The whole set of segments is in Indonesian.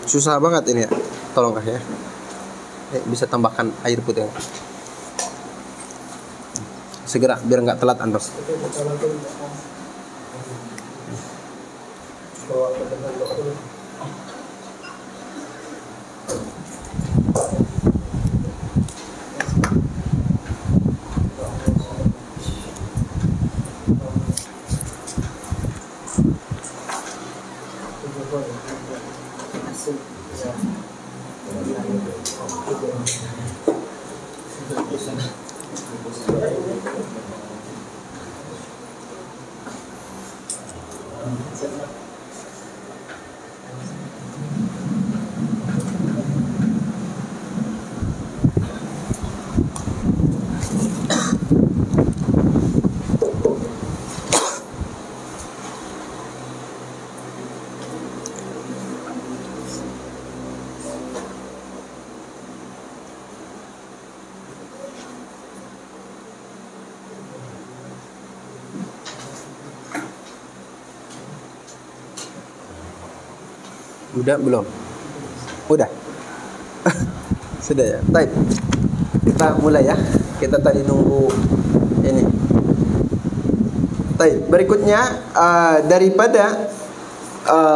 susah banget ini ya. Tolong kah ya. Bisa tambahkan air putih. Segera biar nggak telat Anda. Udah belum? Udah. Sudah ya. Baik. Kita mulai ya. Kita tadi nunggu ini. Baik, berikutnya daripada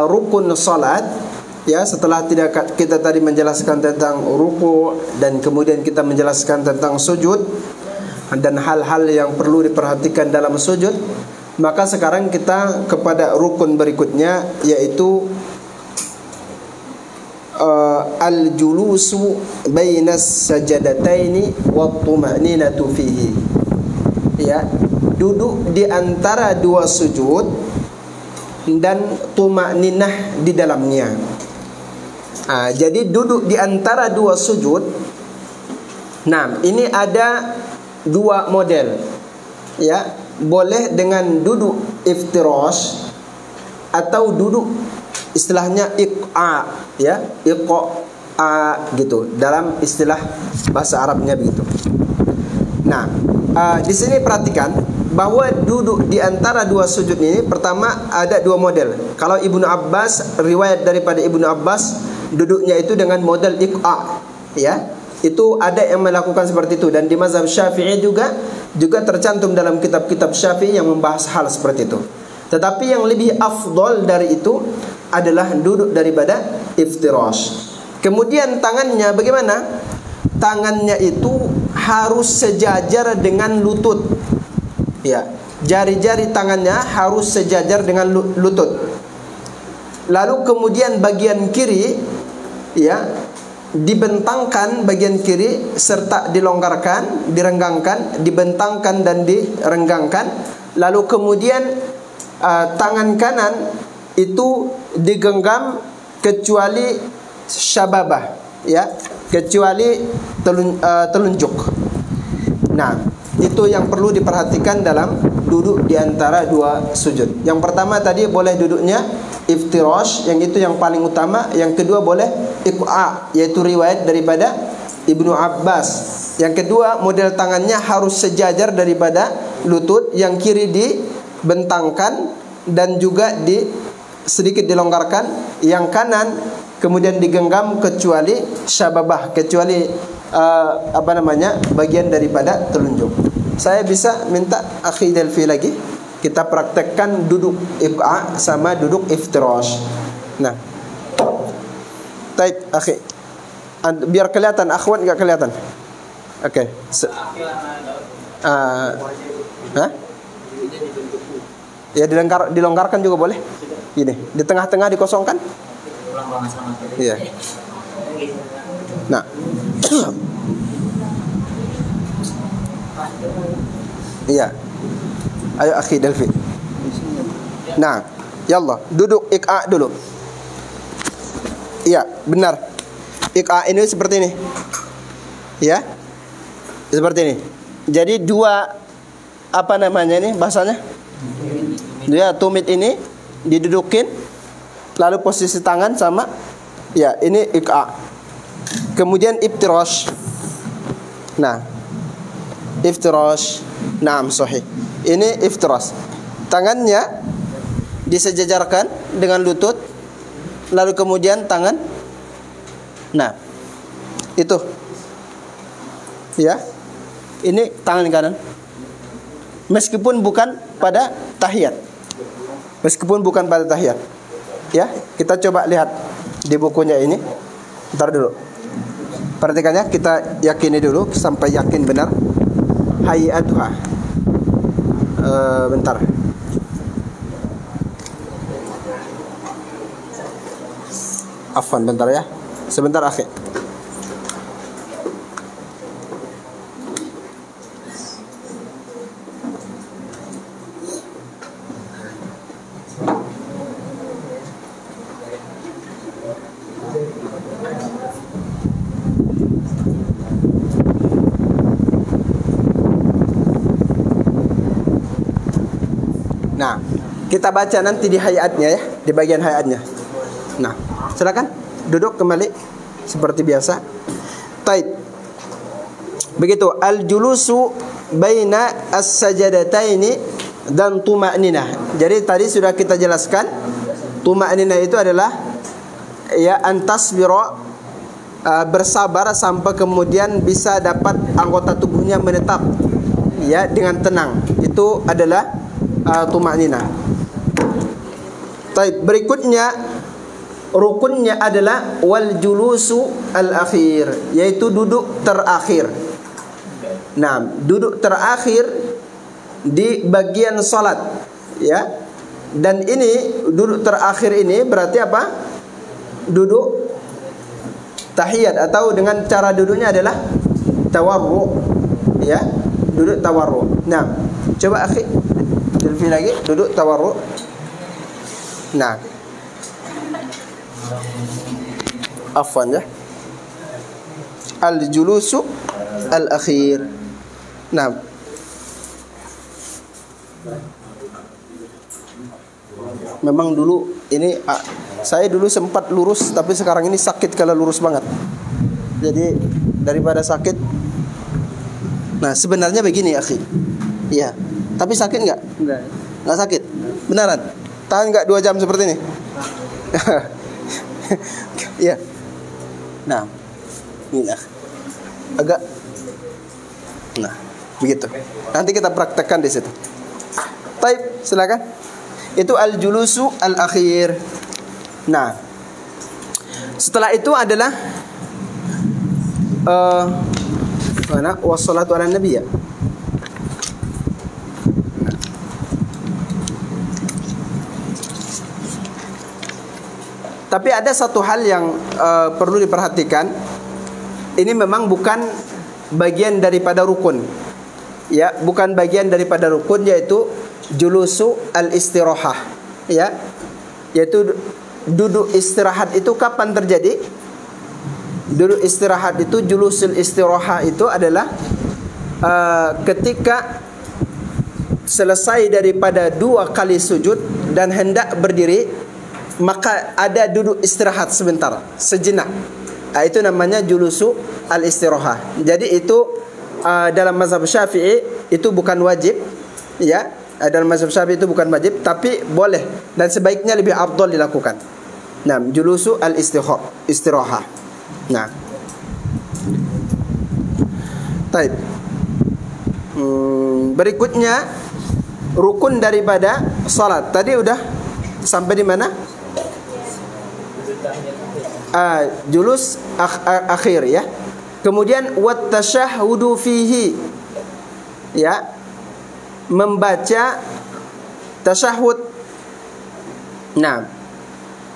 rukun salat ya, setelah kita tadi menjelaskan tentang ruku dan kemudian kita menjelaskan tentang sujud dan hal-hal yang perlu diperhatikan dalam sujud, maka sekarang kita kepada rukun berikutnya, yaitu al-julusu bainas sajadataini wa tuma'ninatu fihi. Ya, duduk di antara dua sujud dan tuma'ninah di dalamnya. Jadi duduk di antara dua sujud. Nah, ini ada dua model. Ya, boleh dengan duduk iftirash atau duduk istilahnya iqa, ya, iqa gitu dalam istilah bahasa Arabnya begitu. Nah, di sini perhatikan bahwa duduk di antara dua sujud ini, pertama ada dua model. Kalau Ibnu Abbas, riwayat daripada Ibnu Abbas, duduknya itu dengan model iqa, ya. Itu ada yang melakukan seperti itu, dan di mazhab Syafi'i juga tercantum dalam kitab-kitab Syafi'i yang membahas hal seperti itu. Tetapi yang lebih afdol dari itu adalah duduk daripada iftirash. Kemudian tangannya bagaimana? Tangannya itu harus sejajar dengan lutut. Ya, jari-jari tangannya harus sejajar dengan lutut. Lalu kemudian bagian kiri, ya, dibentangkan bagian kiri serta dilonggarkan, direnggangkan, dibentangkan dan direnggangkan. Lalu kemudian tangan kanan itu digenggam kecuali syababah, ya, kecuali telunjuk. Nah, itu yang perlu diperhatikan dalam duduk di antara dua sujud. Yang pertama tadi boleh duduknya iftirash, yang itu yang paling utama. Yang kedua boleh iqa, yaitu riwayat daripada Ibnu Abbas. Yang kedua, model tangannya harus sejajar daripada lutut, yang kiri dibentangkan dan juga sedikit dilonggarkan, yang kanan kemudian digenggam kecuali syababah, kecuali bagian daripada telunjuk. Saya bisa minta akhi Delfi lagi, kita praktekkan duduk iqa sama duduk iftirash. Nah, taib akhi, biar kelihatan, akhwat nggak kelihatan. Oke. Ya, dilonggarkan juga boleh. Ini di tengah-tengah dikosongkan. Iya. Nah. Iya. Ayo akhi Delfi. Nah, yallah, duduk iqa dulu. Iya, benar. Iqa ini seperti ini. Ya. Seperti ini. Jadi dua ini bahasanya? Ya, tumit ini didudukin, lalu posisi tangan sama, ya, ini iqa. Kemudian iftirash. Nah, iftirash. Naam, sahih. Ini iftirash. Tangannya disejajarkan dengan lutut, lalu kemudian tangan Nah, itu. Ya. Ini tangan kanan. Meskipun bukan pada tahiyat. Meskipun bukan pada tahiyat. Ya, kita coba lihat di bukunya ini. Bentar dulu. Perhatikannya, kita yakini dulu sampai yakin benar. Hayatuha. Bentar. Afwan, bentar ya. Sebentar, akhi. Nah, kita baca nanti di hayatnya ya, di bagian hayatnya. Nah, silakan duduk kembali seperti biasa. Taib. Begitu, al-julusu baina as-sajadataini dan tuma'ninah. Jadi tadi sudah kita jelaskan, tuma'ninah itu adalah ya antasbiro, bersabar sampai kemudian bisa dapat anggota tubuhnya menetap ya dengan tenang. Itu adalah tuma'ninah. Taib. Berikutnya rukunnya adalah wal julusu al-akhir, yaitu duduk terakhir. Nah, duduk terakhir di bagian salat ya. Dan ini duduk terakhir ini berarti apa? Duduk tahiyat, atau dengan cara duduknya adalah tawarru ya, duduk tawarru. Nah, coba akhi selfie lagi, duduk tawarru. Nah, afwan ya, al-julusu al-akhir. Nah, memang dulu ini saya dulu sempat lurus, tapi sekarang ini sakit kalau lurus banget. Jadi daripada sakit, nah sebenarnya begini akhi. Iya, tapi sakit nggak? Nggak sakit. Beneran? Tahan nggak 2 jam seperti ini? Iya. Nah, ini agak. Nah, begitu. Nanti kita praktekkan di situ. Taib, silakan. Itu al-julusu al-akhir. Nah, setelah itu adalah mana wassalatu ala nabi ya. Tapi ada satu hal yang perlu diperhatikan. Ini memang bukan bagian daripada rukun. Ya, bukan bagian daripada rukun, yaitu julusu al-istirahah. Ya. Yaitu duduk istirahat itu kapan terjadi? Duduk istirahat itu, julusul istirahah itu adalah ketika selesai daripada 2 kali sujud dan hendak berdiri, maka ada duduk istirahat sebentar, sejenak. Itu namanya julusu al-istirahah. Jadi itu dalam mazhab Syafi'i itu bukan wajib, ya. Dalam mazhab Syafi'i itu bukan wajib, tapi boleh dan sebaiknya lebih afdal dilakukan. Nah, julusu al-istirahah. Nah, baik. Berikutnya rukun daripada salat. Tadi udah sampai di mana? Julus akhir ya. Kemudian wat tasyahhudu fihi, ya, membaca tasyahud. Nah,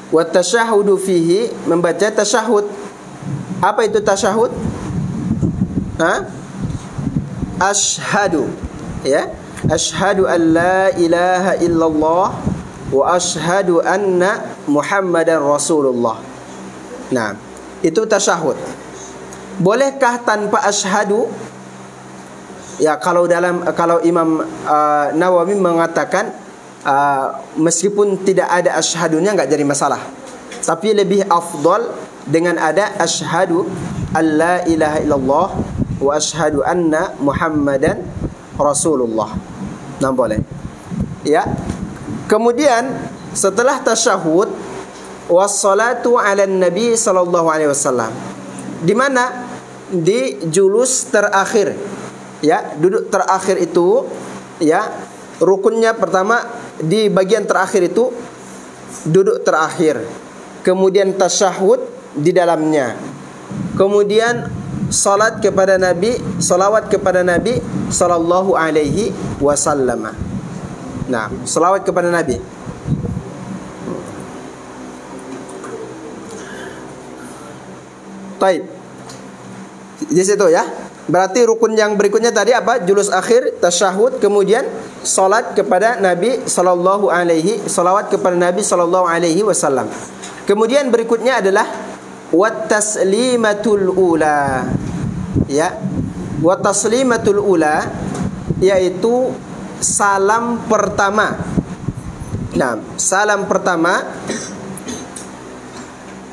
wat tasyahhudu fihi, membaca tasyahud. Apa itu tasyahud? Asyhadu, ya, asyhadu an la ilaha illallah wa asyhadu anna Muhammadan Rasulullah. Nah, itu tasyahud. Bolehkah tanpa asyhadu? Ya, kalau Imam Nawawi mengatakan meskipun tidak ada asyhadunya enggak jadi masalah. Tapi lebih afdal dengan ada asyhadu an la ilaha illallah wa asyhadu anna Muhammadan Rasulullah. Nah, boleh. Ya. Kemudian setelah tasyahud, wassalatu 'alan nabi sallallahu alaihi wasallam. Di mana? Di julus terakhir. Ya, duduk terakhir itu, ya, rukunnya pertama di bagian terakhir itu duduk terakhir. Kemudian tasyahud di dalamnya. Kemudian salat kepada Nabi, salawat kepada Nabi sallallahu alaihi wasallam. Nah, salawat kepada Nabi. Baik. Di situ ya. Berarti rukun yang berikutnya tadi apa? Julus akhir, tasyahud, kemudian salat kepada Nabi sallallahu alaihi, salawat kepada Nabi sallallahu alaihi wasallam. Kemudian berikutnya adalah wat taslimatul ula. Ya. Wat taslimatul ula yaitu salam pertama. Nah, salam pertama.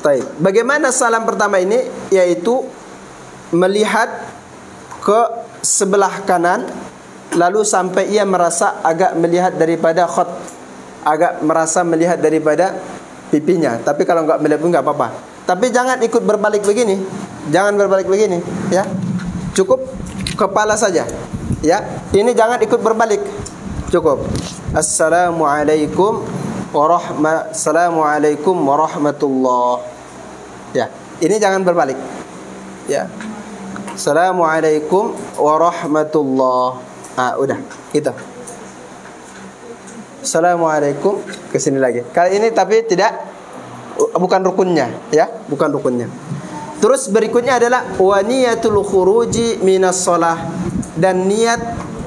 Baik. Bagaimana salam pertama ini? Yaitu melihat ke sebelah kanan, lalu sampai ia merasa agak melihat daripada agak merasa melihat daripada pipinya. Tapi kalau enggak melihat pun enggak apa-apa. Tapi jangan ikut berbalik begini. Jangan berbalik begini, ya. Cukup kepala saja. Ya. Ini jangan ikut berbalik. Cukup. Assalamualaikum warahmatullahi. Ya. Ini jangan berbalik. Ya. Assalamualaikum warahmatullahi. Udah, gitu. Assalamualaikum, ke sini lagi. Kali ini tapi tidak, bukan rukunnya, ya, bukan rukunnya. Terus berikutnya adalah wa niyatul khuruji minas shalah, dan niat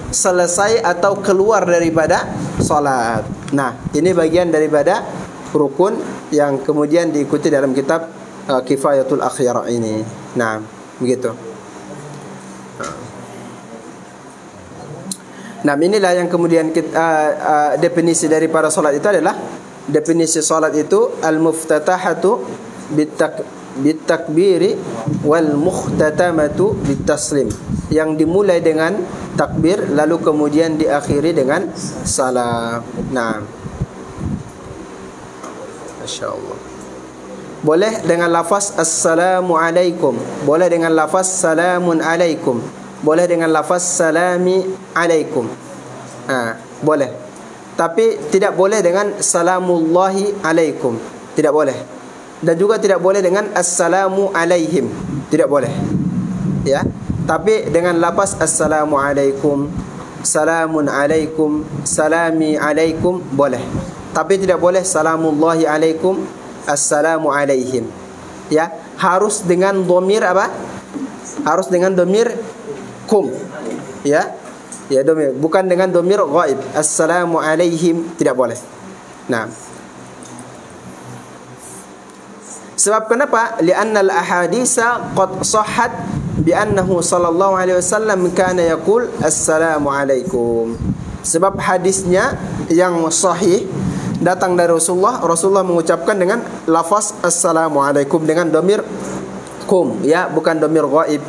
selesai atau keluar daripada salat. Nah, ini bagian daripada rukun yang kemudian diikuti dalam kitab Kifayatul Akhyar ini. Nah, begitu. Nah, inilah yang kemudian definisi daripada salat itu adalah, definisi salat itu al-muftatahatu bitakbiri wal mukhtatamatu bitaslim, yang dimulai dengan takbir lalu kemudian diakhiri dengan salam. Nah, masyaallah. Boleh dengan lafaz assalamualaikum, boleh dengan lafaz salamun alaikum, boleh dengan lafaz salami alaikum. Boleh. Tapi tidak boleh dengan salamullahi alaikum. Tidak boleh. Dan juga tidak boleh dengan assalamu alaihim. Tidak boleh. Ya. Tapi dengan lafaz assalamu alaikum, salamun alaikum, salami alaikum boleh. Tapi tidak boleh salamullahi alaikum, assalamu alaihim. Ya, harus dengan dhamir apa? Harus dengan dhamir kum. Ya. Ya, dhamir, bukan dengan dhamir ghaib. Assalamu alaihim tidak boleh. Nah. Sebab kenapa? Li'anna al-ahaditsa qad sahhat bi annahu sallallahu alaihi wasallam kana yaqul assalamu alaikum. Sebab hadisnya yang sahih datang dari Rasulullah mengucapkan dengan lafaz assalamu alaikum dengan dhamir kum, ya, bukan dhamir ghaib,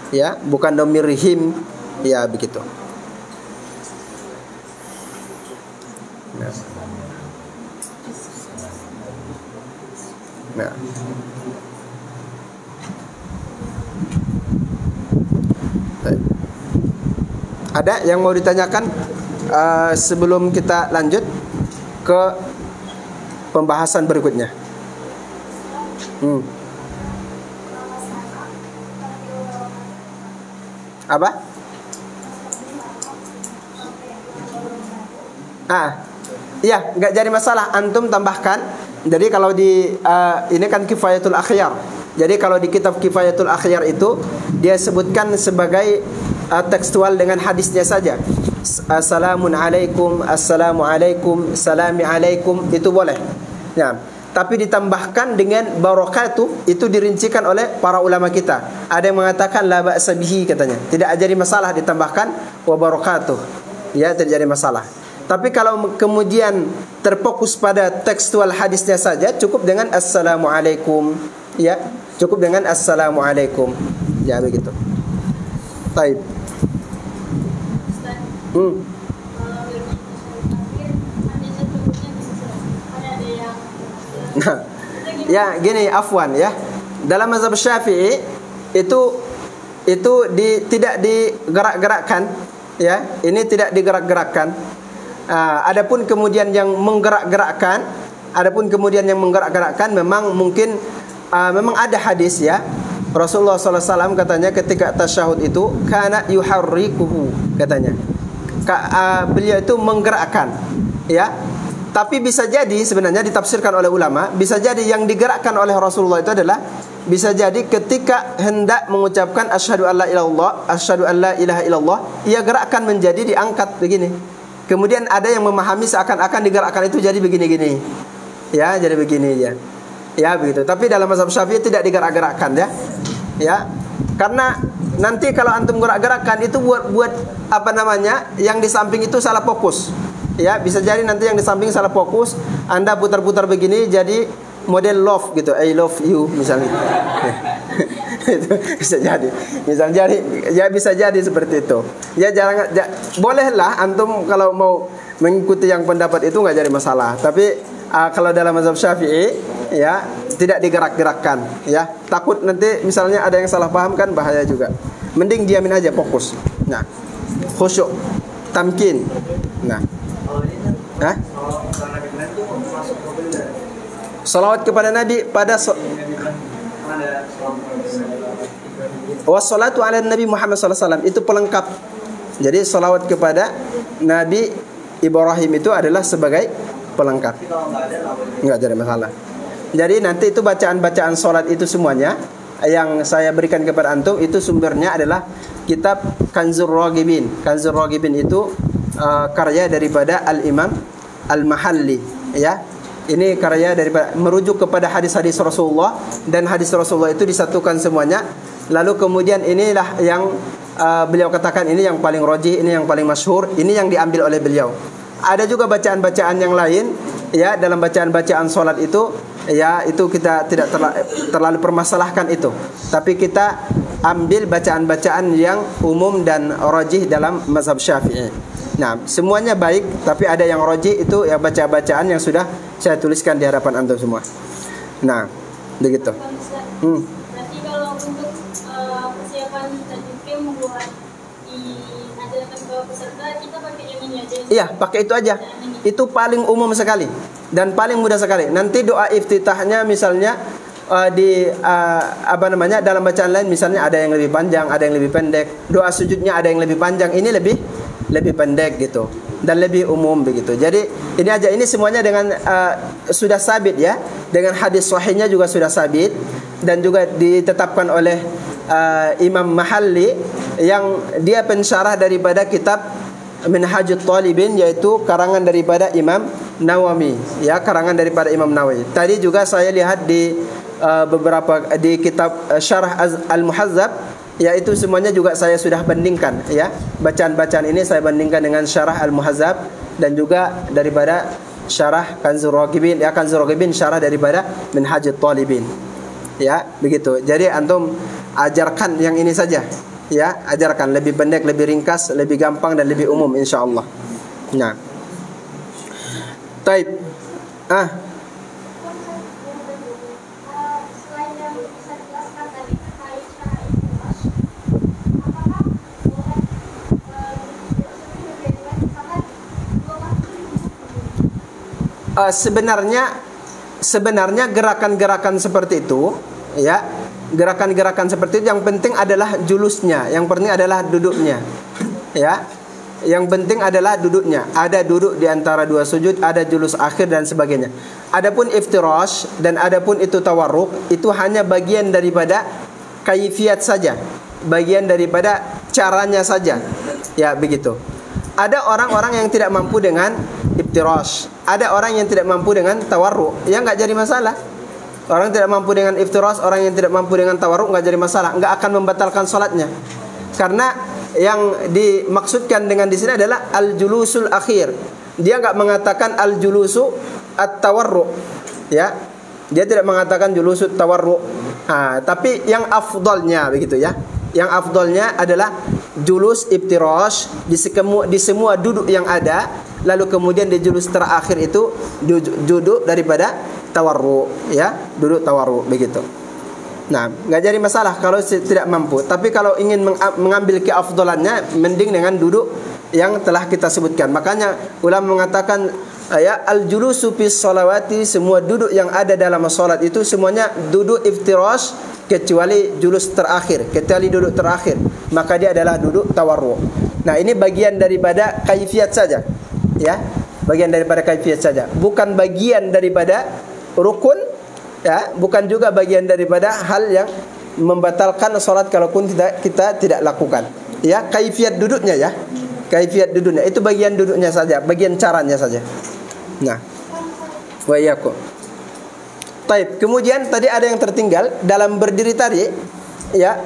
ya, bukan dhamir him, ya, begitu. Nah. Ada yang mau ditanyakan sebelum kita lanjut ke pembahasan berikutnya? Apa? Iya, enggak jadi masalah. Antum tambahkan. Jadi kalau di ini kan Kifayatul Akhyar. Jadi kalau di kitab Kifayatul Akhyar itu dia sebutkan sebagai tekstual dengan hadisnya saja. Assalamun alaikum, assalamu alaikum, salami alaikum, itu boleh. Nah, tapi ditambahkan dengan barakatuh, itu dirincikan oleh para ulama kita. Ada yang mengatakan la ba'sa bihi katanya. Tidak jadi masalah ditambahkan wa barakatuh. Ya, tidak jadi masalah. Tapi kalau kemudian terfokus pada tekstual hadisnya saja, cukup dengan assalamualaikum, ya, cukup dengan assalamualaikum, ya, begitu. Baik. Nah, Ya, gini, afwan ya. Dalam mazhab Syafi'i itu tidak digerak-gerakkan ya. Ini tidak digerak-gerakkan. Adapun kemudian yang menggerak-gerakkan, memang mungkin memang ada hadis ya. Rasulullah SAW katanya ketika tasyahud itu kana yuharrikuhu katanya. Beliau itu menggerakkan ya. Tapi bisa jadi sebenarnya ditafsirkan oleh ulama, bisa jadi yang digerakkan oleh Rasulullah itu adalah bisa jadi ketika hendak mengucapkan asyhadu alla ilaha illallah, ia gerakkan menjadi diangkat begini. Kemudian ada yang memahami seakan-akan digerakkan itu jadi begini-gini. Ya, jadi begini ya. Ya begitu. Tapi dalam mazhab Syafi'i tidak digerak-gerakkan ya. Ya. Karena nanti kalau antum gerak-gerakkan itu buat apa namanya? Yang di samping itu salah fokus. Ya, bisa jadi nanti yang di samping salah fokus, Anda putar-putar begini jadi model love gitu, I love you misalnya. Itu bisa jadi. Bisa jadi seperti itu. Ya bolehlah antum kalau mau mengikuti yang pendapat itu nggak jadi masalah. Tapi kalau dalam mazhab Syafi'i ya tidak digerak-gerakkan ya. Takut nanti misalnya ada yang salah paham kan bahaya juga. Mending diamin aja, fokus. Nah, khusyuk, tamkin. Nah, salawat kepada Nabi pada wassalatu ala Nabi Muhammad SAW itu pelengkap. Jadi salawat kepada Nabi Ibrahim itu adalah sebagai pelengkap. Enggak jadi masalah. Jadi nanti itu bacaan-bacaan salat itu semuanya yang saya berikan kepada antum itu sumbernya adalah kitab Kanzur Raghibin. Kanzur Raghibin itu karya daripada Al-Imam Al-Mahalli ya. Ini karya daripada merujuk kepada hadis-hadis Rasulullah, dan hadis Rasulullah itu disatukan semuanya. Lalu kemudian inilah yang beliau katakan ini yang paling rajih, ini yang paling masyhur, ini yang diambil oleh beliau. Ada juga bacaan-bacaan yang lain ya, dalam bacaan-bacaan salat itu ya, itu kita tidak terlalu permasalahkan itu. Tapi kita ambil bacaan-bacaan yang umum dan rajih dalam mazhab Syafi'i. Nah, semuanya baik, tapi ada yang rajih itu ya bacaan yang sudah saya tuliskan di hadapan antum semua. Nah, begitu. Berarti kalau untuk persiapan tajwid membuat diajarkan ke peserta, kita pakai yang ini aja. Iya, pakai itu aja. Itu paling umum sekali dan paling mudah sekali. Nanti doa iftitahnya misalnya dalam bacaan lain misalnya ada yang lebih panjang, ada yang lebih pendek. Doa sujudnya ada yang lebih panjang, ini lebih pendek gitu dan lebih umum begitu. Jadi ini aja, ini semuanya dengan sudah sabit ya, dengan hadis sahihnya juga sudah sabit dan juga ditetapkan oleh Imam Mahalli yang dia pensyarah daripada kitab Minhajut Talibin, yaitu karangan daripada Imam Nawawi ya, karangan daripada Imam Nawawi. Tadi juga saya lihat di beberapa di kitab Syarah Al-Muhazzab, yaitu semuanya juga saya sudah bandingkan ya. Bacaan-bacaan ini saya bandingkan dengan Syarah Al-Muhazzab dan juga daripada Syarah Kanzur Raghibin ya, Kanzur Raghibin syarah daripada Minhajut Talibin. Ya, begitu. Jadi antum ajarkan yang ini saja. Ya, ajarkan lebih pendek, lebih ringkas, lebih gampang dan lebih umum insyaallah. Nah. Baik. Sebenarnya gerakan-gerakan seperti itu ya, gerakan-gerakan seperti itu yang penting adalah julusnya, yang penting adalah duduknya ya, yang penting adalah duduknya. Ada duduk di antara dua sujud, ada julus akhir dan sebagainya. Adapun iftirash dan adapun itu tawarruk, itu hanya bagian daripada kaifiat saja, bagian daripada caranya saja ya, begitu. Ada orang-orang yang tidak mampu dengan iftirash, ada orang yang tidak mampu dengan tawarruk, ya nggak jadi masalah. Orang tidak mampu dengan iftirash, orang yang tidak mampu dengan tawarruk nggak jadi masalah, nggak akan membatalkan salatnya. Karena yang dimaksudkan dengan di sini adalah al-julusul akhir. Dia nggak mengatakan al-julusu at-tawarruk, ya. Dia tidak mengatakan julusu tawarruk. Tapi yang afdalnya begitu ya. Yang afdalnya adalah julus iftirash di semua duduk yang ada, lalu kemudian di julus terakhir itu duduk daripada tawarru, ya, duduk tawarru begitu. Nah, nggak jadi masalah kalau tidak mampu. Tapi kalau ingin mengambil keafdalannya, mending dengan duduk yang telah kita sebutkan. Makanya ulama mengatakan ya al-julusu fi sholawati, semua duduk yang ada dalam salat itu semuanya duduk iftirash kecuali julus terakhir, kecuali duduk terakhir, maka dia adalah duduk tawarru. Nah, ini bagian daripada kaifiat saja, ya, bagian daripada kaifiat saja, bukan bagian daripada rukun, ya, bukan juga bagian daripada hal yang membatalkan salat kalaupun kita tidak lakukan. Ya, kaifiat duduknya, ya, kaifiat duduknya itu bagian duduknya saja, bagian caranya saja. Nah, wa iyyakum. Taib. Kemudian tadi ada yang tertinggal dalam berdiri tadi, ya.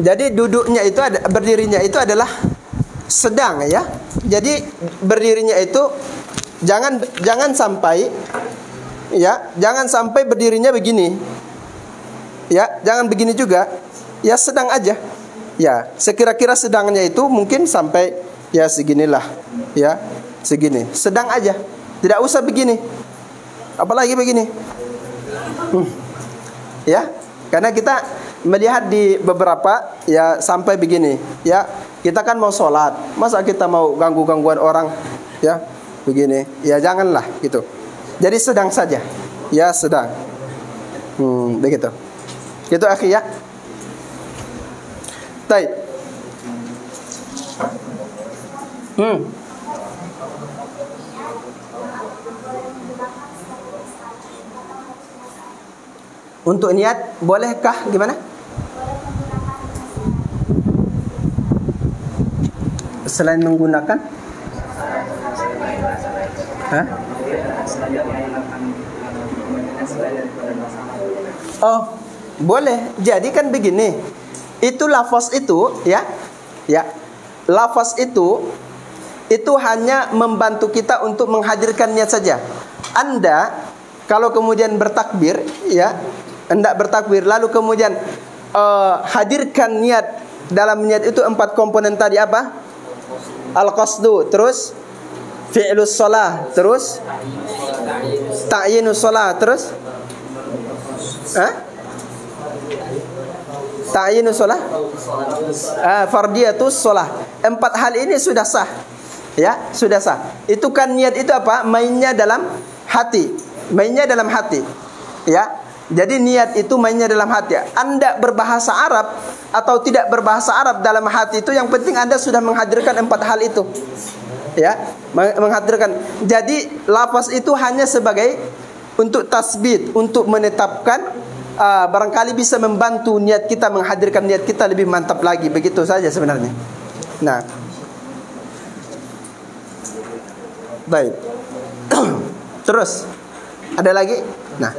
Jadi duduknya itu berdirinya itu adalah sedang, ya. Jadi berdirinya itu jangan sampai, ya, jangan sampai berdirinya begini. Ya, jangan begini juga. Ya, sedang aja. Ya, sekira-kira sedangnya itu mungkin sampai ya seginilah, ya, segini. Sedang aja. Tidak usah begini. Apalagi begini. Ya, karena kita melihat di beberapa ya sampai begini, ya. Kita kan mau sholat, masa kita mau gangguan orang, ya, begini. Ya janganlah gitu. Jadi sedang saja, ya, sedang. Begitu. Gitu akhi, ya. Baik. Untuk niat bolehkah gimana? Selain menggunakan? Hah? Oh, boleh. Jadi kan begini. Itu lafaz itu, ya. Ya. Lafaz itu hanya membantu kita untuk menghadirkan niat saja. Anda kalau kemudian bertakbir, ya, hendak bertakbir lalu kemudian hadirkan niat. Dalam niat itu 4 komponen tadi apa? Al-qasdu, terus fi'lus shalah, terus ta'yinus shalah, terus ta'yinus shalah, fardiyatus shalah. 4 hal ini sudah sah. Ya, sudah sah. Itu kan niat itu apa? Mainnya dalam hati. Mainnya dalam hati. Ya. Jadi niat itu mainnya dalam hati. Anda berbahasa Arab atau tidak berbahasa Arab dalam hati itu, yang penting Anda sudah menghadirkan 4 hal itu. Ya, menghadirkan. Jadi lafaz itu hanya sebagai untuk tasbit, untuk menetapkan, barangkali bisa membantu niat kita, menghadirkan niat kita lebih mantap lagi. Begitu saja sebenarnya. Nah, baik. Terus ada lagi? Nah,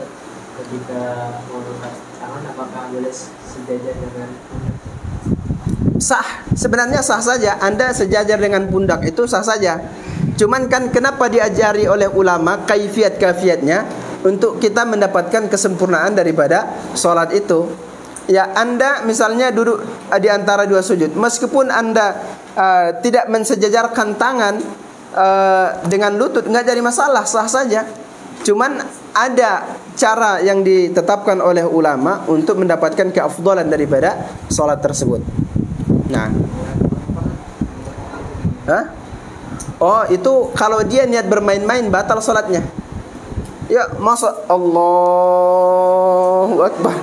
ketika mengangkat tangan apakah boleh sejajar dengan pundak? Sah, sebenarnya sah saja. Anda sejajar dengan pundak itu sah saja. Cuman kan kenapa diajari oleh ulama kaifiat-kaifiatnya untuk kita mendapatkan kesempurnaan daripada sholat itu. Ya, Anda misalnya duduk di antara 2 sujud, meskipun Anda tidak mensejajarkan tangan dengan lutut, nggak jadi masalah, sah saja. Cuman ada cara yang ditetapkan oleh ulama untuk mendapatkan keafdalan daripada sholat tersebut. Nah, oh, itu kalau dia niat bermain-main batal sholatnya. Ya, masa Allahu Akbar.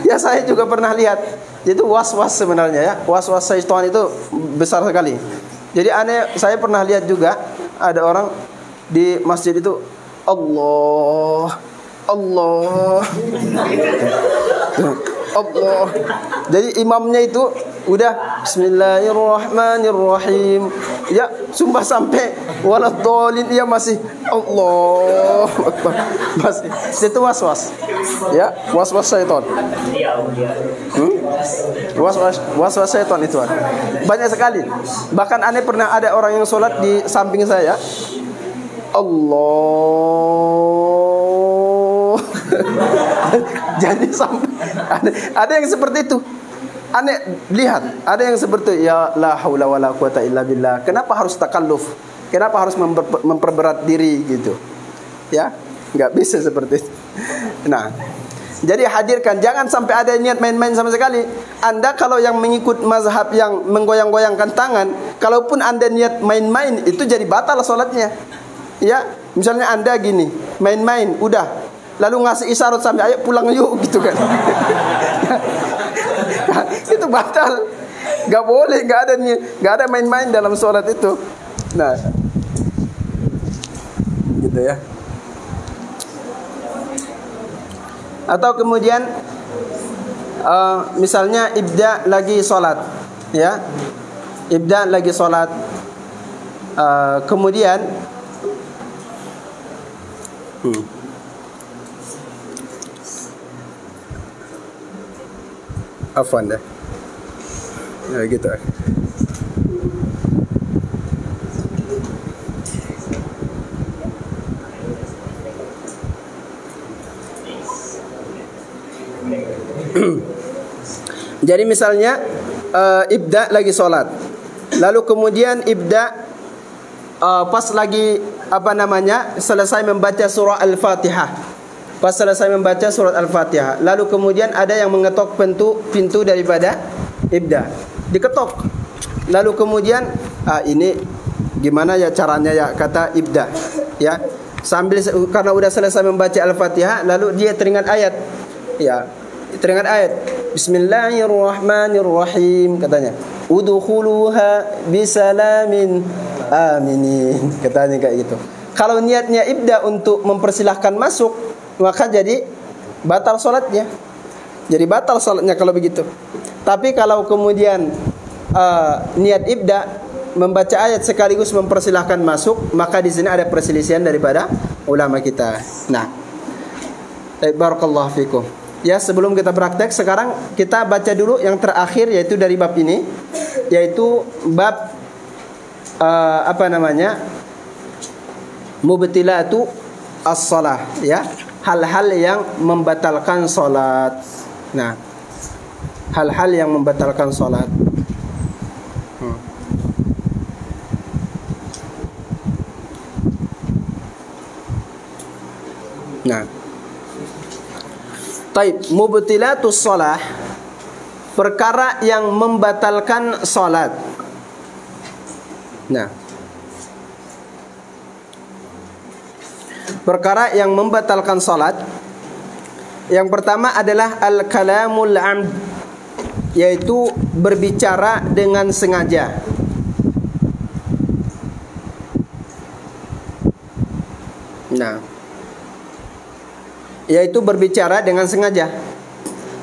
Ya, saya juga pernah lihat. Itu was-was sebenarnya, ya. Was-was syaitan itu besar sekali. Jadi saya pernah lihat juga ada orang di masjid itu Allah Allah. Jadi imamnya itu udah Bismillahirrahmanirrahim. Ya, sumpah sampai waladhdallin dia masih Allah Akbar. Masih itu was-was. Ya, was-was syaitan. Was-was syaitan itu banyak sekali. Bahkan aneh pernah ada orang yang sholat di samping saya. Allah. Jadi sampai ada yang seperti itu. Aneh lihat, ada yang seperti ya la haula wala quwata illa billah. Kenapa harus takalluf? Kenapa harus memperberat diri gitu? Ya. Nggak bisa seperti itu. Nah, jadi hadirkan, jangan sampai ada niat main-main sama sekali. Anda kalau yang mengikut mazhab yang menggoyang-goyangkan tangan, kalaupun Anda niat main-main, itu jadi batal sholatnya. Ya, misalnya Anda gini, main-main, udah, lalu ngasih isyarat sampai ayo pulang yuk gitu kan. Itu batal. Nggak boleh, nggak ada main-main dalam sholat itu. Nah, gitu ya. Atau kemudian misalnya ibda lagi sholat, ya, ibda lagi sholat, kemudian afwan dah, ya gitu. Jadi misalnya ibda lagi sholat, lalu kemudian ibda pas lagi selesai membaca surah Al-Fatihah, pas selesai membaca surat Al-Fatihah, lalu kemudian ada yang mengetok pintu daripada ibda, diketok, lalu kemudian ini gimana ya caranya ya, kata ibda, ya, sambil karena udah selesai membaca Al-Fatihah, lalu dia teringat ayat, ya, teringat ayat Bismillahirrahmanirrahim, katanya udkhuluha bisalamin aminin, katanya kayak gitu. Kalau niatnya ibda untuk mempersilahkan masuk, maka jadi batal sholatnya. Jadi batal sholatnya kalau begitu. Tapi kalau kemudian niat ibda membaca ayat sekaligus mempersilahkan masuk, maka di sini ada perselisihan daripada ulama kita. Nah, barakallahu fikum. Ya, sebelum kita praktek, sekarang kita baca dulu yang terakhir, yaitu dari bab ini, yaitu bab mubtilatu as-shalah, ya, hal-hal yang membatalkan salat. Nah, hal-hal yang membatalkan salat. Nah, taib, mubtilatus shalah, perkara yang membatalkan salat. Nah, perkara yang membatalkan salat, yang pertama adalah al-kalamul amd, yaitu berbicara dengan sengaja. Nah, yaitu berbicara dengan sengaja.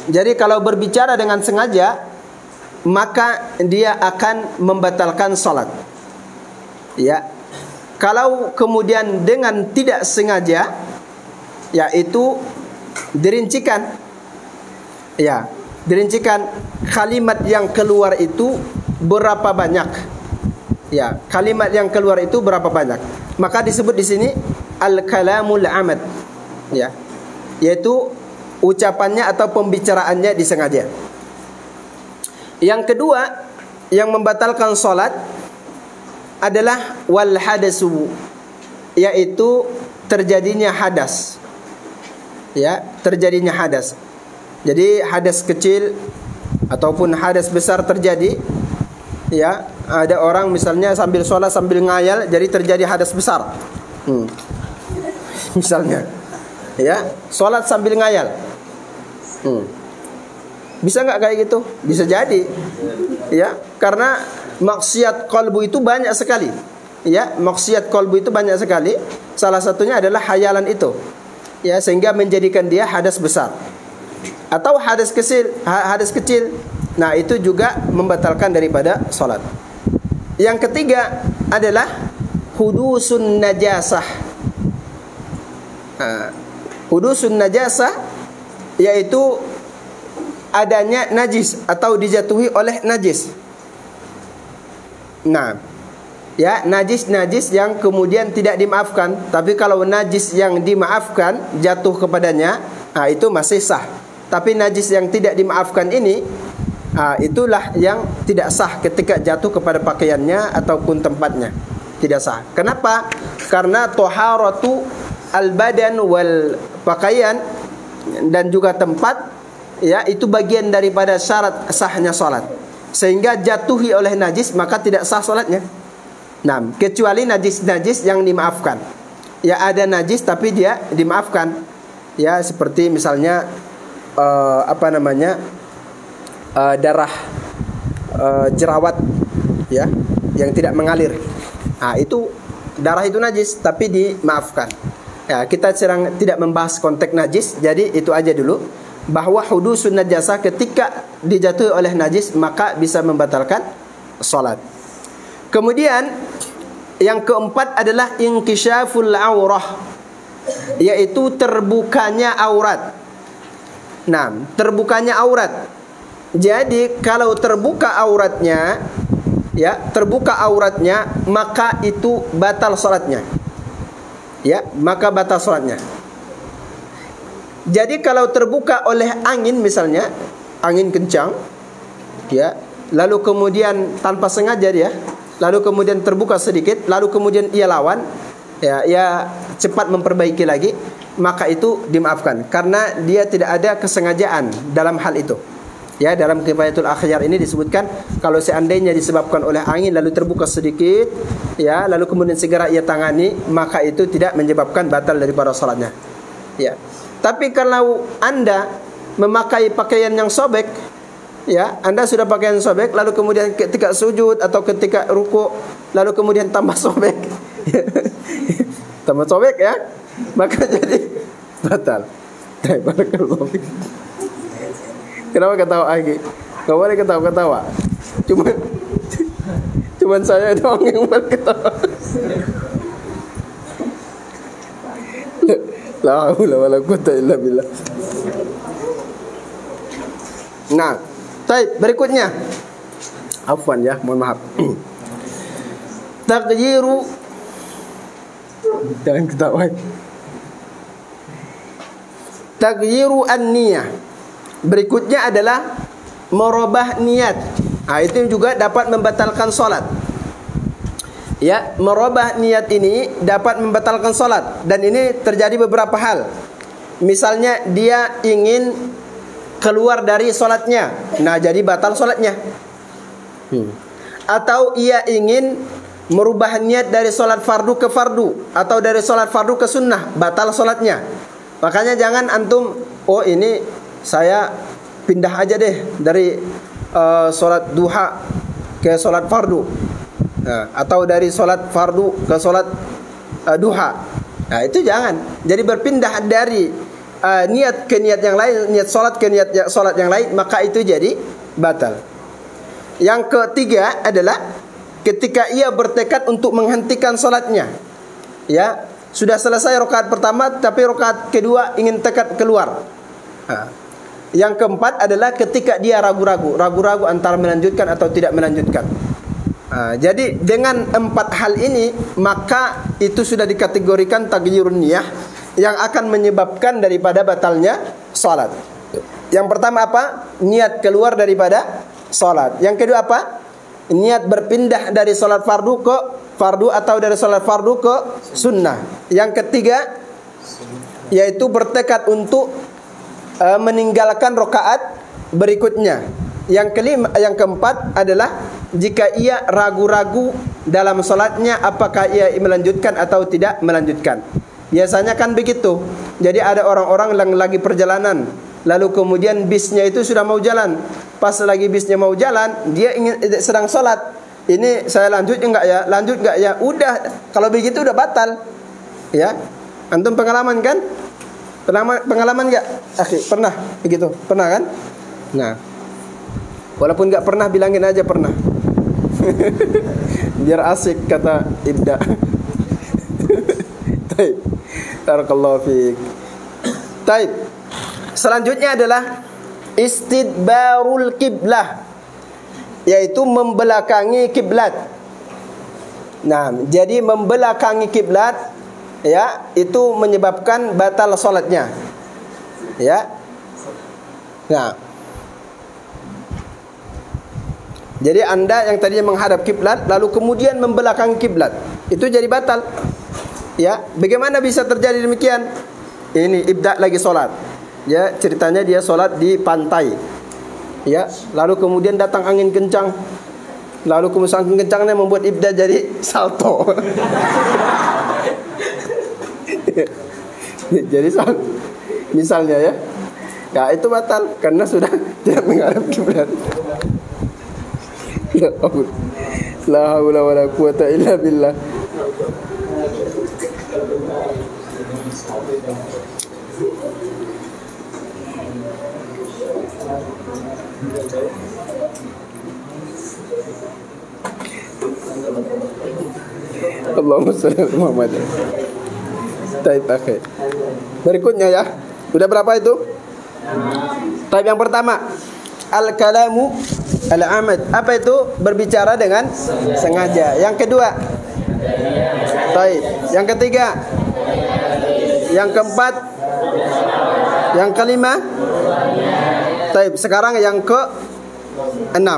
Jadi kalau berbicara dengan sengaja, maka dia akan membatalkan salat. Ya. Kalau kemudian dengan tidak sengaja, yaitu dirincikan. Ya, dirincikan kalimat yang keluar itu berapa banyak. Ya, kalimat yang keluar itu berapa banyak. Maka disebut di sini al-kalamul amad. Ya. Yaitu ucapannya atau pembicaraannya disengaja. Yang kedua yang membatalkan salat adalah wal hadasu, yaitu terjadinya hadas. Ya, terjadinya hadas. Jadi hadas kecil ataupun hadas besar terjadi. Ya, ada orang misalnya sambil sholat sambil ngayal, jadi terjadi hadas besar. Misalnya, ya, sholat sambil ngayal. Bisa nggak kayak gitu? Bisa jadi. Ya, karena maksiat qalbu itu banyak sekali. Ya, maksiat qalbu itu banyak sekali. Salah satunya adalah hayalan itu. Ya, sehingga menjadikan dia hadas besar. Atau hadas kecil. Nah, itu juga membatalkan daripada salat. Yang ketiga adalah hudusun najasah. Hudusun najasah yaitu adanya najis atau dijatuhi oleh najis. Nah, ya, najis yang kemudian tidak dimaafkan. Tapi kalau najis yang dimaafkan jatuh kepadanya, itu masih sah. Tapi najis yang tidak dimaafkan ini, itulah yang tidak sah ketika jatuh kepada pakaiannya ataupun tempatnya. Tidak sah. Kenapa? Karena toharatu al-badan wal pakaian dan juga tempat, ya, itu bagian daripada syarat sahnya salat. Sehingga jatuhi oleh najis maka tidak sah salatnya. Nah, kecuali najis-najis yang dimaafkan. Ya, ada najis tapi dia dimaafkan. Ya, seperti misalnya darah jerawat, ya, yang tidak mengalir. Nah, itu darah itu najis tapi dimaafkan. Ya, kita sedang tidak membahas konteks najis, jadi itu aja dulu. Bahwa hudusun najasa ketika dijatuhi oleh najis maka bisa membatalkan salat. Kemudian yang keempat adalah inkisyaful aurah, yaitu terbukanya aurat. Nah, terbukanya aurat. Jadi kalau terbuka auratnya, ya, terbuka auratnya, maka itu batal salatnya. Ya, maka batal salatnya. Jadi kalau terbuka oleh angin misalnya, angin kencang, ya, lalu kemudian tanpa sengaja dia, lalu kemudian terbuka sedikit, lalu kemudian ia lawan, ya, ia cepat memperbaiki lagi, maka itu dimaafkan karena dia tidak ada kesengajaan dalam hal itu. Ya, dalam Kifayatul Akhyar ini disebutkan kalau seandainya disebabkan oleh angin lalu terbuka sedikit, ya, lalu kemudian segera ia tangani, maka itu tidak menyebabkan batal daripada salatnya. Ya. Tapi kalau Anda memakai pakaian yang sobek, ya, Anda sudah pakaian sobek, lalu kemudian ketika sujud atau ketika ruku, lalu kemudian tambah sobek, tambah sobek, ya, maka jadi batal. Kenapa ketawa lagi? Gak boleh ketawa-ketawa. Cuman saya doang yang berketawa. La haula wala quwwata illa billah. Nah, baik, berikutnya. Afwan ya, mohon maaf. Taghyiru, jangan ketawa. Taghyiru an-niyah. Berikutnya adalah merubah niat. Nah, itu juga dapat membatalkan salat. Ya, merubah niat ini dapat membatalkan salat, dan ini terjadi beberapa hal. Misalnya dia ingin keluar dari salatnya, nah jadi batal salatnya. Atau ia ingin merubah niat dari salat fardu ke fardu, atau dari salat fardu ke sunnah, batal salatnya. Makanya jangan antum, oh ini saya pindah aja deh dari salat duha ke salat fardu. Nah, atau dari solat fardu ke solat duha. Nah, itu jangan. Jadi berpindah dari niat ke niat yang lain, niat solat ke niat solat yang lain, maka itu jadi batal. Yang ketiga adalah ketika ia bertekad untuk menghentikan solatnya. Ya, sudah selesai rakaat pertama, tapi rakaat kedua ingin tekad keluar. Nah, yang keempat adalah ketika dia ragu-ragu antara melanjutkan atau tidak melanjutkan. Jadi dengan empat hal ini maka itu sudah dikategorikan taghyirun niyah yang akan menyebabkan daripada batalnya salat. Yang pertama apa? Niat keluar daripada salat. Yang kedua apa? Niat berpindah dari salat fardu ke fardu atau dari salat fardu ke sunnah. Yang ketiga yaitu bertekad untuk meninggalkan rakaat berikutnya. Yang kelima, yang keempat adalah jika ia ragu-ragu dalam salatnya apakah ia melanjutkan atau tidak melanjutkan. Biasanya kan begitu. Jadi ada orang-orang yang lagi perjalanan, lalu kemudian bisnya itu sudah mau jalan. Pas lagi bisnya mau jalan, dia sedang salat. Ini saya lanjut enggak ya? Lanjut enggak ya? Udah, kalau begitu udah batal. Ya. Antum pengalaman kan? Pengalaman enggak? Akhi, pernah begitu? Pernah kan? Nah, walaupun enggak pernah, bilangin aja pernah. Biar asik, kata Ibda. Taib. Barakallahu fiik. Taib. Selanjutnya adalah istidbarul kiblah, yaitu membelakangi kiblat. Nah, jadi membelakangi kiblat, ya, itu menyebabkan batal salatnya. Ya. Nah, jadi Anda yang tadinya menghadap kiblat lalu kemudian membelakangi kiblat, itu jadi batal. Ya, bagaimana bisa terjadi demikian? Ini ibda lagi sholat. Ya, ceritanya dia sholat di pantai. Ya, lalu kemudian datang angin kencang. Lalu kemudian angin kencangnya membuat ibda jadi salto. Jadi misalnya ya, ya itu batal karena sudah tidak menghadap kiblat. Ya Allah. La haula wala quwata illa billah. Allahumma shalli ala Muhammad. Taib akhir. Berikutnya ya. Sudah berapa itu? Taib yang pertama, al-kalamu al-amad. Apa itu? Berbicara dengan sengaja. Yang kedua, taib. Yang ketiga, yang keempat, yang kelima, taib. Sekarang yang ke-6.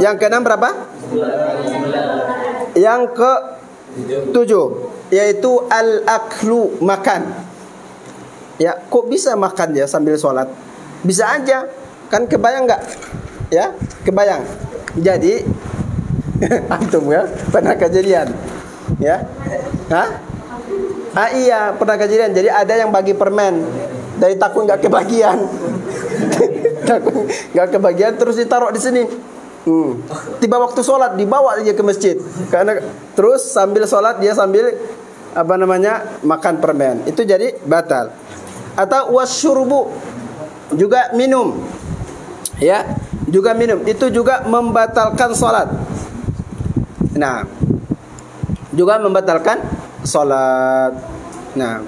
Yang ke-6 berapa? Yang ke-7, yaitu al-aklu, makan. Ya, kok bisa makan ya sambil sholat? Bisa aja, kan kebayang nggak? Ya, kebayang. Jadi antum ya pernah kejadian, ya? Hah? Ah iya, pernah kejadian. Jadi ada yang bagi permen, dari takut nggak kebagian, takut nggak kebagian, terus ditaruh di sini. Tiba waktu sholat dibawa aja ke masjid, karena terus sambil sholat dia sambil makan permen, itu jadi batal. Atau wasyurbu, juga minum, ya, juga minum, itu juga membatalkan sholat. Nah, juga membatalkan sholat. Nah,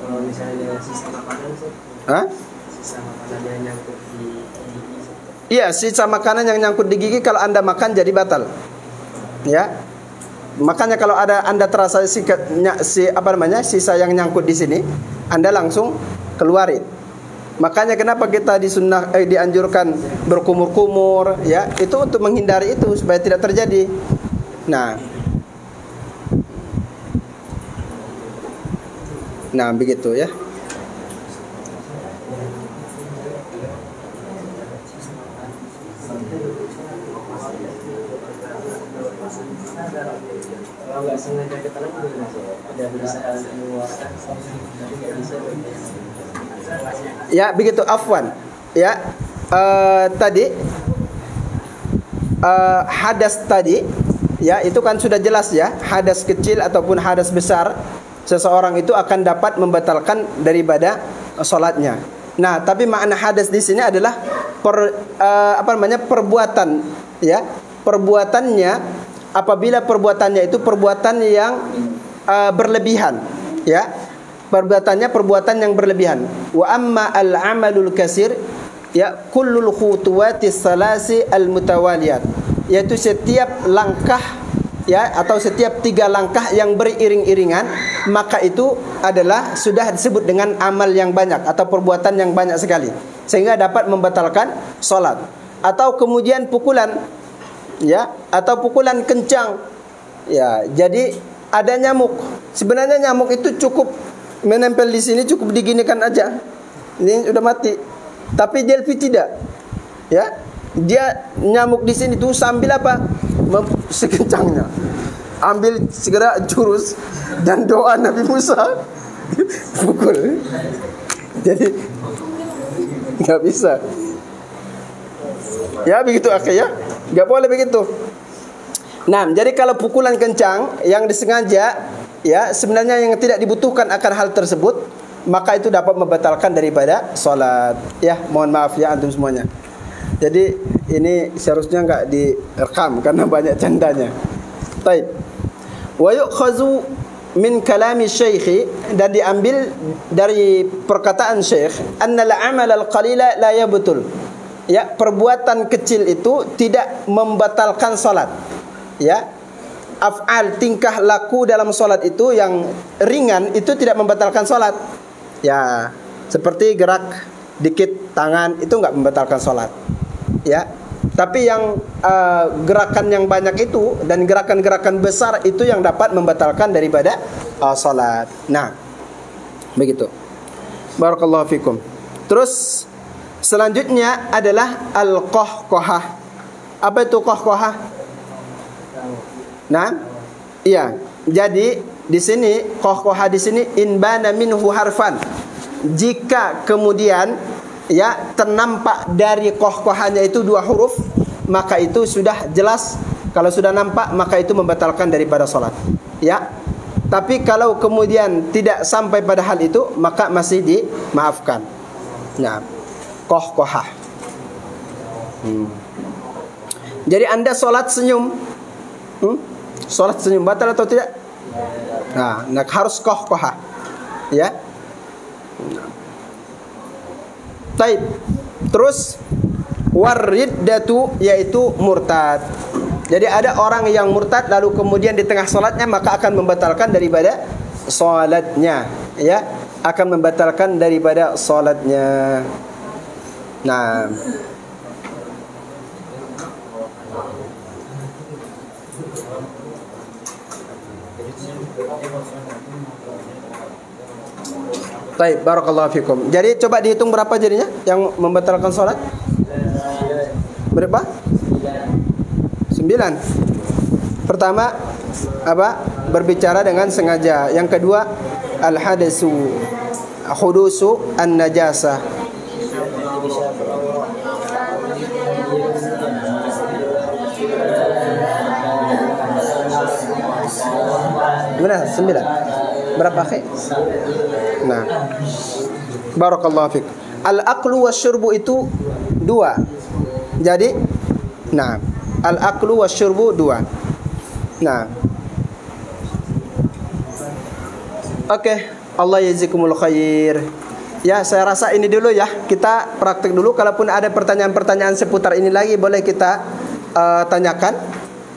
kalau misalnya sisa makanan sih, sisa makanan yang nyangkut di gigi. Iya, sisa makanan yang nyangkut di gigi kalau Anda makan jadi batal. Ya. Makanya kalau ada Anda terasa sisa yang nyangkut di sini, Anda langsung keluarin. Makanya kenapa kita dianjurkan berkumur-kumur, ya, itu untuk menghindari itu supaya tidak terjadi. Nah, begitu ya. Kalau nggak sengaja ketelan ada berusaha mengeluarkan, tapi nggak bisa. Ya, begitu, afwan. Ya, tadi hadas tadi, ya, itu kan sudah jelas ya, hadas kecil ataupun hadas besar, seseorang itu akan dapat membatalkan daripada sholatnya. Nah, tapi makna hadas di sini adalah perbuatan, ya, perbuatannya. Apabila perbuatannya itu perbuatan yang berlebihan, ya, perbuatannya perbuatan yang berlebihan. Wa amma al-amalul kasir, ya, kullul khutuwatis salasi al-mutawaliyat, yaitu setiap langkah, ya, atau setiap 3 langkah yang beriring-iringan, maka itu adalah sudah disebut dengan amal yang banyak atau perbuatan yang banyak sekali, sehingga dapat membatalkan sholat. Atau kemudian pukulan, ya, atau pukulan kencang, ya, jadi ada nyamuk. Sebenarnya nyamuk itu cukup menempel di sini, cukup diginikan aja, ini sudah mati. Tapi Delphi tidak, ya, dia nyamuk di sini tuh sambil sekencangnya, ambil segera jurus dan doa Nabi Musa, pukul. Jadi nggak bisa. Ya, begitu akhirnya. Gak boleh begitu. Nah, jadi kalau pukulan kencang yang disengaja, ya, sebenarnya yang tidak dibutuhkan akan hal tersebut, maka itu dapat membatalkan daripada sholat. Ya, mohon maaf ya antum semuanya. Jadi ini seharusnya nggak direkam karena banyak candanya. Baik. Wa yu'khazu min kalami syekhi, dan diambil dari perkataan syekh, annal amal al-qalila la yabtul. Ya, perbuatan kecil itu tidak membatalkan sholat. Ya, af'al, tingkah laku dalam sholat itu yang ringan itu tidak membatalkan sholat. Ya, seperti gerak dikit tangan itu nggak membatalkan sholat. Ya, Tapi yang gerakan yang banyak itu dan gerakan-gerakan besar itu yang dapat membatalkan daripada salat. Nah, begitu. Barakallahu fikum. Terus selanjutnya adalah al-qahqahah. Apa itu qahqahah? Nah, iya. Jadi di sini qahqahah di sini in bana minhu harfan. Jika kemudian ya ternampak dari qahqahanya itu 2 huruf, maka itu sudah jelas. Kalau sudah nampak maka itu membatalkan daripada salat. Ya. Tapi kalau kemudian tidak sampai pada hal itu, maka masih dimaafkan. Nah, qahqahah. Jadi Anda salat senyum. Salat senyum batal atau tidak? Nah, harus qahqahah. Ya. Taib. Terus wariddatu yaitu murtad. Jadi ada orang yang murtad lalu kemudian di tengah salatnya maka akan membatalkan daripada salatnya, ya, akan membatalkan daripada salatnya. Nah, baik, barakallahu fikum. Jadi coba dihitung berapa jadinya yang membatalkan sholat? Berapa? 9. Pertama apa? Berbicara dengan sengaja. Yang kedua al-hadasu hudusu an-najasah. Benar, 9. Berapa akhi? Nah, barakallahu fik. Al-aqlu wasyurbu itu 2. Jadi, nah, al-aqlu wasyurbu 2. Nah, oke, Allah yazikumul khair. Ya, saya rasa ini dulu ya. Kita praktik dulu. Kalaupun ada pertanyaan-pertanyaan seputar ini lagi, boleh kita tanyakan.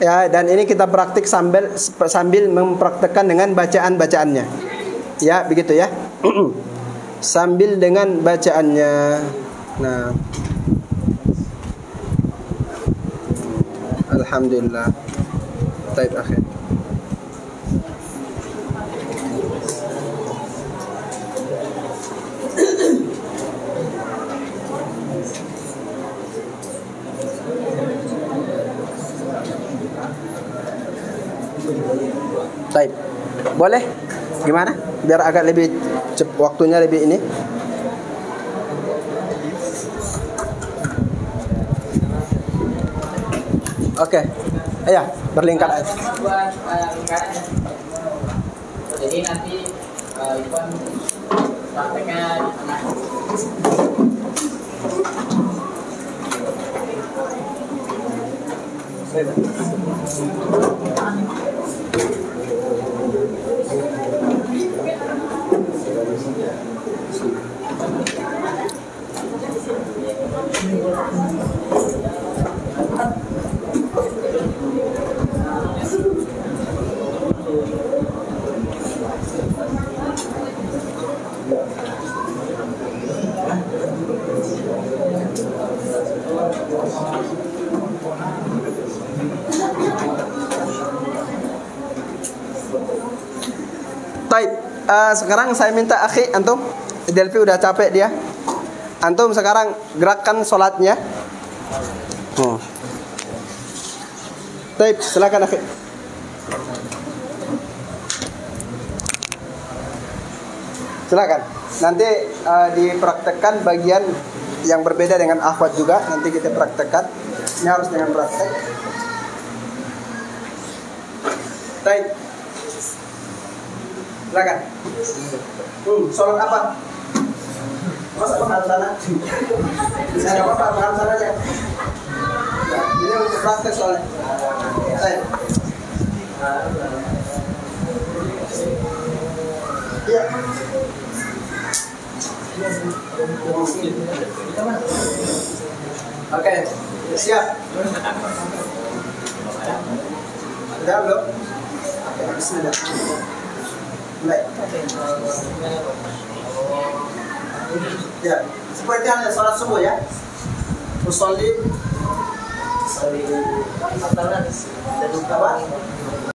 Ya, dan ini kita praktik sambil mempraktekkan dengan bacaan-bacaannya. Ya, begitu ya. Sambil dengan bacaannya. Nah, alhamdulillah. Baik, akhir. Baik. Boleh? Gimana? Biar agak lebih waktunya lebih ini. Oke. Ayo, berlingkar. Jadi nanti Iwan prakteknya di tengah. Baik, sekarang saya minta akhi antum, Delvi udah capek dia. Antum sekarang gerakkan sholatnya. Baik, silakan akhi. Silakan. Nanti dipraktekkan bagian yang berbeda dengan akhwat juga. Nanti kita praktekkan. Ini harus dengan praktek. Baik. Silakan. Sholat apa? Masa makan sana? Bisa ada apa? Makan sana aja. Ini untuk praktek soalnya. Baik. Iya. Oke, siap. Sudah belum? Oke, bismillah. Mulai. Ya, seperti halnya salat subuh ya. Usolli Apa?